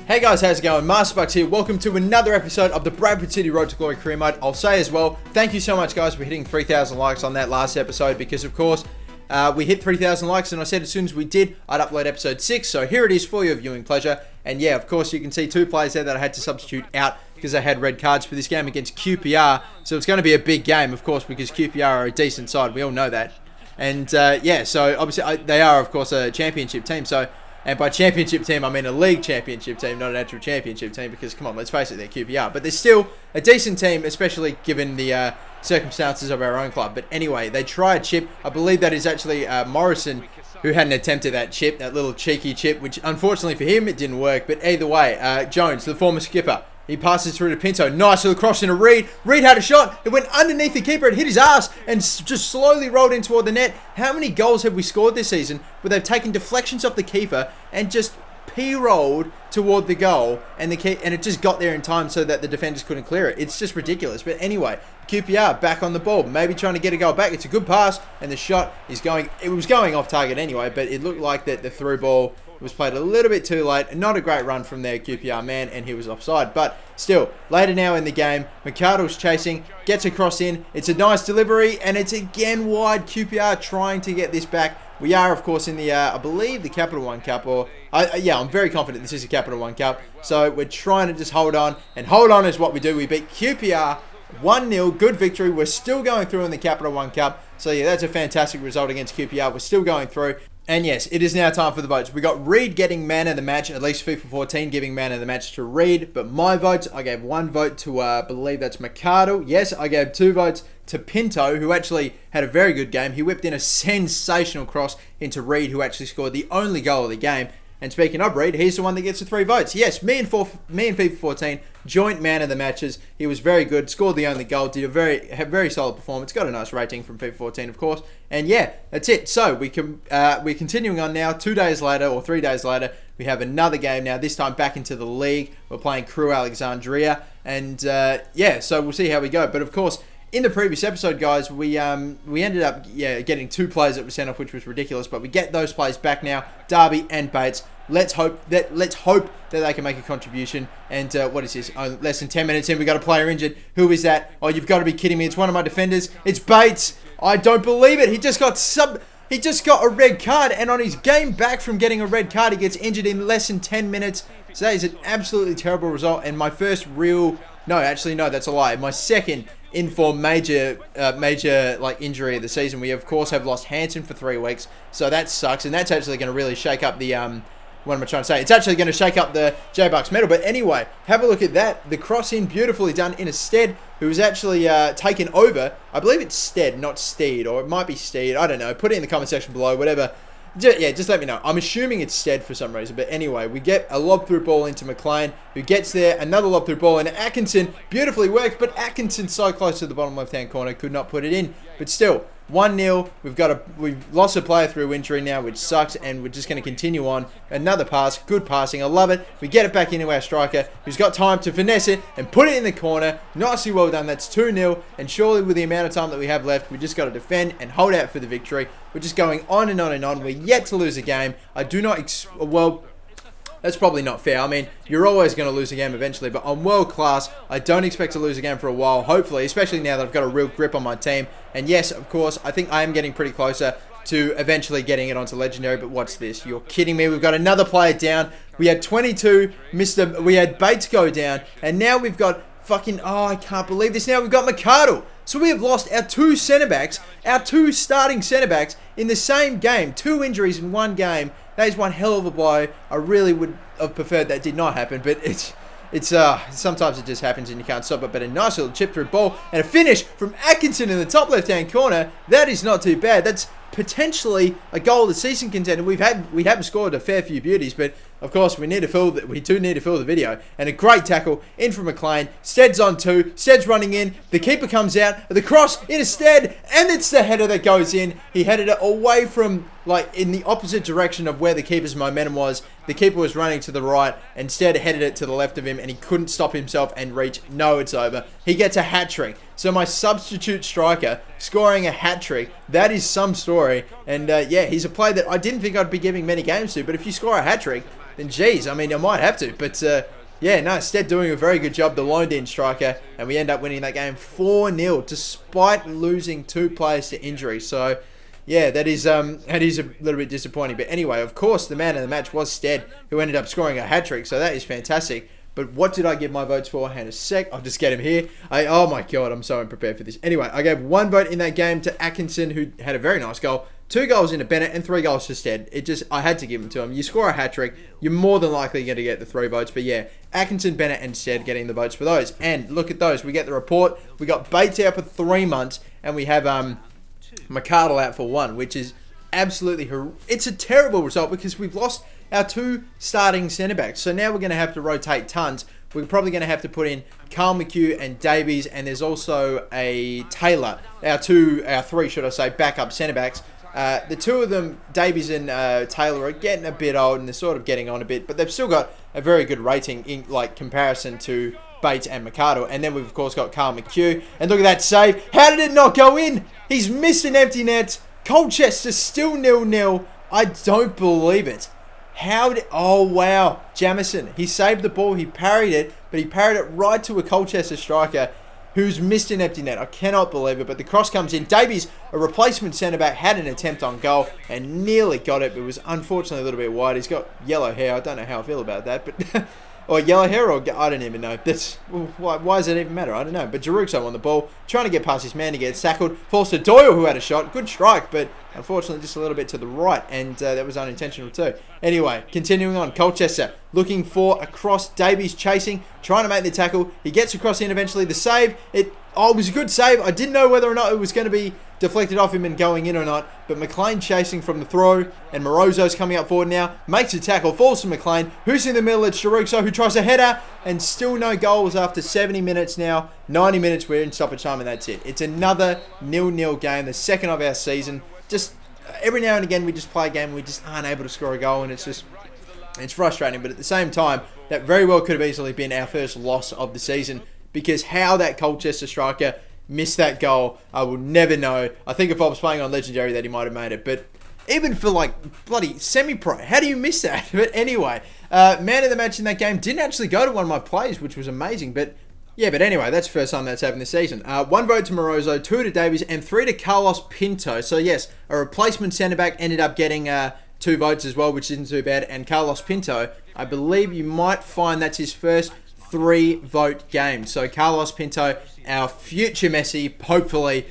Hey guys, how's it going? MasterBucks here. Welcome to another episode of the Bradford City Road to Glory career mode. I'll say as well, thank you so much guys for hitting 3,000 likes on that last episode because of course, we hit 3,000 likes and I said as soon as we did, I'd upload episode 6. So here it is for your viewing pleasure. And yeah, of course you can see two players there that I had to substitute out because I had red cards for this game against QPR. So it's going to be a big game, of course, because QPR are a decent side. We all know that. And yeah, so obviously they are, of course, a championship team. So, and by championship team, I mean a league championship team, not an actual championship team, because, come on, let's face it, they're QPR. But they're still a decent team, especially given the circumstances of our own club. But anyway, they try a chip. I believe that is actually Morrison who had an attempt at that chip, that little cheeky chip, which unfortunately for him, it didn't work. But either way, Jones, the former skipper, he passes through to Pinto. Nice little cross into Reed. Reed had a shot. It went underneath the keeper. It hit his ass and just slowly rolled in toward the net. How many goals have we scored this season where they've taken deflections off the keeper and just p-rolled toward the goal and it just got there in time so that the defenders couldn't clear it? It's just ridiculous. But anyway, QPR back on the ball, maybe trying to get a goal back. It's a good pass and the shot is going, it was going off target anyway, but it looked like that the through ball was played a little bit too late. Not a great run from their QPR man, and he was offside. But still, later now in the game, McArdle's chasing, gets a cross in. It's a nice delivery, and it's again wide. QPR trying to get this back. We are, of course, in the, I believe, the Capital One Cup. Yeah, I'm very confident this is a Capital One Cup. So we're trying to just hold on, and hold on is what we do. We beat QPR 1-0, good victory. We're still going through in the Capital One Cup. So yeah, that's a fantastic result against QPR. We're still going through. And yes, it is now time for the votes. We got Reed getting man of the match, at least FIFA 14 giving man of the match to Reed. But my votes, I gave one vote to, I believe that's McArdle. Yes, I gave 2 votes to Pinto, who actually had a very good game. He whipped in a sensational cross into Reed, who actually scored the only goal of the game. And speaking of Reed, he's the one that gets the 3 votes. Yes, me and FIFA 14, joint man of the matches. He was very good, scored the only goal, did a very solid performance. Got a nice rating from FIFA 14, of course. And yeah, that's it. So we're continuing on now. 2 days later, or 3 days later, we have another game now. This time back into the league. We're playing Crew Alexandria, and yeah, so we'll see how we go. But of course, in the previous episode, guys, we ended up getting 2 players that were sent off, which was ridiculous. But we get those players back now, Darby and Bates. Let's hope that they can make a contribution. And what is this? Oh, less than 10 minutes in, we got a player injured. Who is that? Oh, you've got to be kidding me! It's one of my defenders. It's Bates. I don't believe it. He just got a red card, and on his game back from getting a red card, he gets injured in less than 10 minutes. So that is an absolutely terrible result. And my first real, no, actually no, that's a lie. My second in-form major like injury of the season. We of course have lost Hansen for 3 weeks, so that sucks, and that's actually going to really shake up the what am I trying to say? It's actually going to shake up the J-Bucks medal. But anyway, have a look at that. The cross in, beautifully done in a Stead, who was actually taken over. I believe it's Stead, not Steed, or it might be Steed. I don't know. Put it in the comment section below, whatever. Yeah, just let me know. I'm assuming it's Stead for some reason. But anyway, we get a lob through ball into McLean, who gets there. Another lob through ball into Atkinson. Beautifully worked, but Atkinson's so close to the bottom left-hand corner, could not put it in. But still, 1-0. We've lost a player through injury now, which sucks, and we're just going to continue on. Another pass, good passing, I love it. We get it back into our striker, who's got time to finesse it and put it in the corner. Nicely well done. That's 2-0, and surely with the amount of time that we have left, we just got to defend and hold out for the victory. We're just going on and on and on. We're yet to lose a game. I do not, well, that's probably not fair. I mean, you're always going to lose a game eventually, but I'm world class. I don't expect to lose a game for a while, hopefully, especially now that I've got a real grip on my team. And yes, of course, I think I am getting pretty closer to eventually getting it onto Legendary, but what's this? You're kidding me. We've got another player down. We had 22, we had Bates go down, and now we've got fucking, oh, I can't believe this. Now we've got McArdle. So we have lost our 2 centre-backs, our 2 starting centre-backs in the same game. 2 injuries in one game. That is one hell of a blow. I really would have preferred that did not happen, but it's sometimes it just happens and you can't stop it. But a nice little chip through ball and a finish from Atkinson in the top left-hand corner. That is not too bad. That's potentially a goal of the season contender. We haven't scored a fair few beauties, but of course we do need to fill the video. And a great tackle in from McLean. Stead's on 2. Stead's running in. The keeper comes out. The cross in a Stead, and it's the header that goes in. He headed it away from, like, in the opposite direction of where the keeper's momentum was. The keeper was running to the right, and Stead headed it to the left of him, and he couldn't stop himself and reach. No, it's over. He gets a hat trick. So my substitute striker scoring a hat-trick, that is some story. And yeah, he's a player that I didn't think I'd be giving many games to, but if you score a hat-trick, then geez, I mean, I might have to. But yeah, no, Stead doing a very good job, the loaned-in striker, and we end up winning that game 4-0, despite losing 2 players to injury. So yeah, that is a little bit disappointing. But anyway, of course, the man of the match was Stead, who ended up scoring a hat-trick, so that is fantastic. But what did I give my votes for? Hang on a sec. I'll just get him here. Oh my god, I'm so unprepared for this. Anyway, I gave 1 vote in that game to Atkinson, who had a very nice goal. 2 goals into Bennett and 3 goals to Stead. I had to give them to him. You score a hat-trick, you're more than likely going to get the 3 votes. But yeah, Atkinson, Bennett and Stead getting the votes for those. And look at those. We get the report. We got Bates out for 3 months, and we have McArdle out for 1, which is absolutely it's a terrible result because we've lost our 2 starting centre-backs. So now we're going to have to rotate tons. We're probably going to have to put in Carl McHugh and Davies, and there's also a Taylor. Our 3, should I say, backup centre-backs. The 2 of them, Davies and Taylor, are getting a bit old, and they're sort of getting on a bit, but they've still got a very good rating in comparison to Bates and McArdle. And then we've, of course, got Carl McHugh. And look at that save. How did it not go in? He's missed an empty net. Colchester still 0-0. I don't believe it. Oh wow, Jamison. He saved the ball, he parried it, but he parried it right to a Colchester striker who's missed an empty net. I cannot believe it, but the cross comes in. Davies, a replacement centre-back, had an attempt on goal and nearly got it, but was unfortunately a little bit wide. He's got yellow hair. I don't know how I feel about that, but or yellow hair, or I don't even know. Why does it even matter? I don't know. But Giroux on the ball, trying to get past his man to get tackled. Falls to Doyle, who had a shot. Good strike, but unfortunately just a little bit to the right, and that was unintentional too. Anyway, continuing on, Colchester looking for a cross. Davies chasing, trying to make the tackle. He gets across in eventually. The save, it was a good save. I didn't know whether or not it was going to be deflected off him and going in or not, but McLean chasing from the throw, and Morozo's coming up forward now, makes a tackle, falls to McLean, who's in the middle. It's Giroux, who tries a header, and still no goals after 70 minutes now. 90 minutes, we're in stoppage time, and that's it. It's another 0-0 game, the second of our season. Just every now and again we just play a game and we just aren't able to score a goal, and it's frustrating. But at the same time, that very well could have easily been our first loss of the season, because how that Colchester striker missed that goal, I will never know. I think if I was playing on Legendary that he might have made it, but even for bloody semi-pro, how do you miss that? But anyway, man of the match in that game didn't actually go to one of my plays, which was amazing. But yeah, but anyway, that's the first time that's happened this season. 1 vote to Morozo, 2 to Davies, and 3 to Carlos Pinto. So yes, a replacement centre-back ended up getting 2 votes as well, which isn't too bad. And Carlos Pinto, I believe you might find that's his first 3-vote game. So Carlos Pinto, our future Messi, hopefully.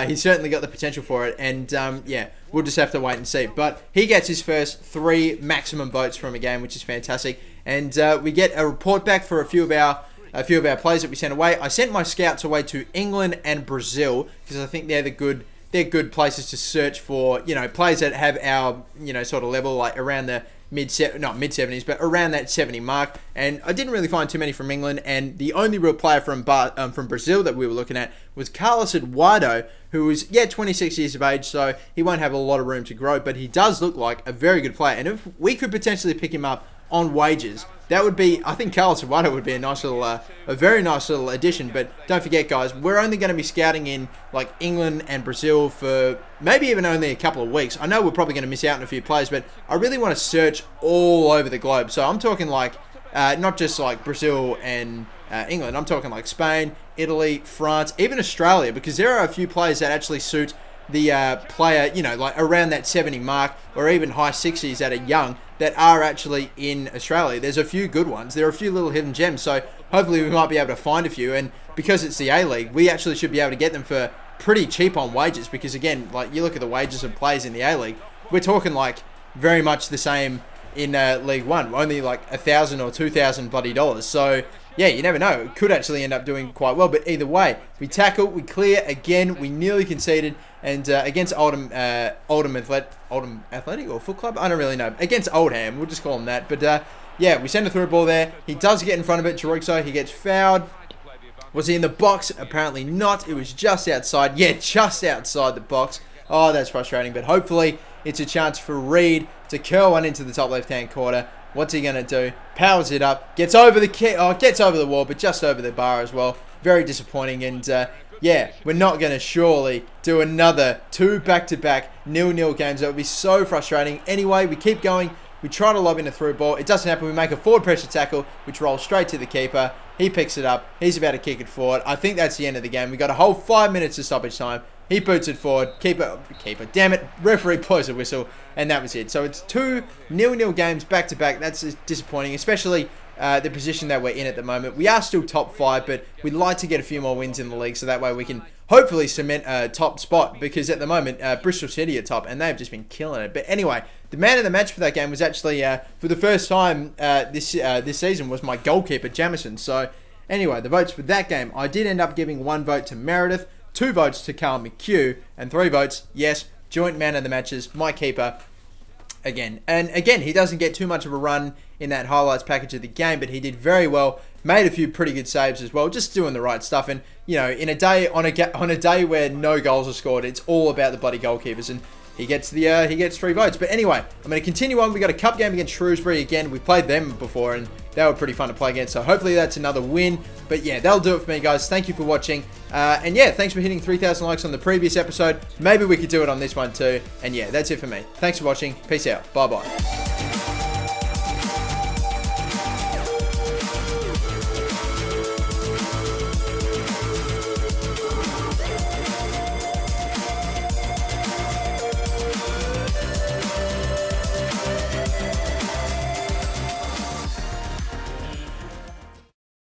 He's certainly got the potential for it. And yeah, we'll just have to wait and see. But he gets his first 3 maximum votes from a game, which is fantastic. And we get a report back for a few of our players that we sent away. I sent my scouts away to England and Brazil because I think they're good places to search for, players that have our, sort of level, like around the not mid-70s, but around that 70 mark. And I didn't really find too many from England, and the only real player from Brazil that we were looking at was Carlos Eduardo, who is 26 years of age, so he won't have a lot of room to grow, but he does look like a very good player. And if we could potentially pick him up on wages, that would be, I think Carlos Eduardo would be a very nice little addition. But don't forget, guys, we're only going to be scouting in like England and Brazil for maybe even only a couple of weeks. I know we're probably going to miss out on a few players, but I really want to search all over the globe. So I'm talking like not just like Brazil and England. I'm talking like Spain, Italy, France, even Australia, because there are a few players that actually suit the player, like around that 70 mark or even high 60s that are young, that are actually in Australia. There's a few good ones. There are a few little hidden gems, so hopefully we might be able to find a few. And because it's the A-League, we actually should be able to get them for pretty cheap on wages, because again, like you look at the wages of players in the A-League, we're talking like very much the same in League One, only like $1,000 or $2,000 bloody dollars. So yeah, you never know. It could actually end up doing quite well. But either way, we tackle, we clear again. We nearly conceded, and against Oldham Athletic or Foot Club, I don't really know. Against Oldham, we'll just call them that. But yeah, we send a through ball there. He does get in front of it. Giroux, he gets fouled. Was he in the box? Apparently not. It was just outside. Yeah, just outside the box. Oh, that's frustrating. But hopefully it's a chance for Reed to curl one into the top left-hand corner. What's he going to do? Powers it up. Gets over the wall, but just over the bar as well. Very disappointing. And yeah, we're not going to surely do another 2 back-to-back 0-0 games. That would be so frustrating. Anyway, we keep going. We try to lob in a through ball. It doesn't happen. We make a forward pressure tackle, which rolls straight to the keeper. He picks it up. He's about to kick it forward. I think that's the end of the game. We got a whole 5 minutes of stoppage time. He boots it forward. Keeper, damn it. Referee blows a whistle. And that was it. So it's 2 0-0 games back-to-back. That's disappointing, especially the position that we're in at the moment. We are still top 5, but we'd like to get a few more wins in the league so that way we can hopefully cement a top spot, because at the moment, Bristol City are top, and they've just been killing it. But anyway, the man of the match for that game was actually, for the first time this season, was my goalkeeper, Jamison. So anyway, the votes for that game, I did end up giving 1 vote to Meredith, 2 votes to Carl McHugh, and 3 votes, yes, joint man of the matches, my keeper, again. And again, he doesn't get too much of a run in that highlights package of the game, but he did very well, made a few pretty good saves as well, just doing the right stuff. And you know, in a day on a day where no goals are scored, it's all about the bloody goalkeepers, and he gets 3 votes. But anyway, I'm going to continue on. We got a cup game against Shrewsbury again. We've played them before, and they were pretty fun to play against. So hopefully that's another win. But yeah, that'll do it for me, guys. Thank you for watching. And yeah, thanks for hitting 3,000 likes on the previous episode. Maybe we could do it on this one too. And yeah, that's it for me. Thanks for watching. Peace out. Bye-bye.